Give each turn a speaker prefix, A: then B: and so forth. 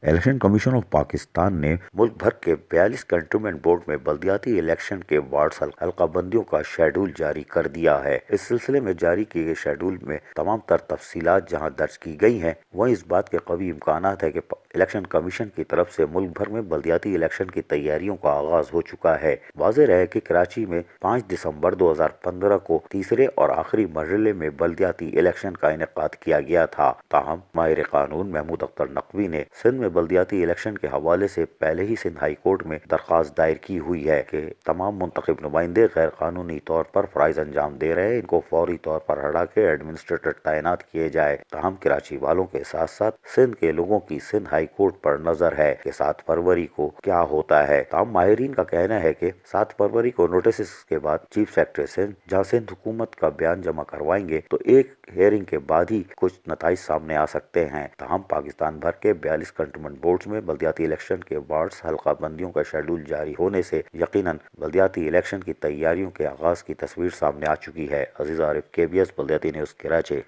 A: Election commission of Pakistan ने मुल्क भर के 42 कंटोनमेंट बोर्ड में बल्दियाती इलेक्शन के वार्ड्स हल्काबंदियों का शेड्यूल जारी कर दिया है। इस सिलसिले में जारी किए गए शेड्यूल में तमाम तर तफसीलात जहां दर्ज की गई हैं, वहीं इस बात के कवी इम्कानात है कि इलेक्शन कमीशन की तरफ से मुल्क भर में बल्दियाती इलेक्शन की तैयारियों का आगाज हो चुका है। वाज़ेह रहे कि कराची में 5 दिसंबर 2015 को तीसरे और आखिरी मरहले में बल्दियाती इलेक्शन का इनेकाद किया गया था। ताहम माहिर कानून महमूद अख्तर नकवी ने सिंध में बल्दियाती इलेक्शन के हवाले से पहले ही सिंध हाई कोर्ट में दरख्वास्त दायर की हुई है कि तमाम मुंतखब नुमाइंदे गैर कानूनी तौर पर फराइज अंजाम दे रहे हैं, इनको फौरी तौर पर हटा के एडमिनिस्ट्रेटर तैनात किए जाए। ताहम कराची वालों के साथ साथ सिंध के लोगों की सिंध हाई कोर्ट पर नजर है कि 7 फरवरी को क्या होता है। ताहम माहिरीन का कहना है कि 7 फरवरी को नोटिस के बाद चीफ सेक्रेटरी सिंध जहाँ सिंध हुकूमत का बयान जमा करवाएंगे तो एक हेयरिंग के बाद ही कुछ नताइज सामने आ सकते हैं। ताहम पाकिस्तान भर के 42 कंटोनमेंट बोर्ड्स में बल्दियाती इलेक्शन के वार्ड्स हल्काबंदियों का शेड्यूल जारी होने से यकीनन बल्दियाती इलेक्शन की तैयारियों के आगाज की तस्वीर सामने आ चुकी है। अजीज आरिफ, KBS बल्दियाती न्यूज़, कराची।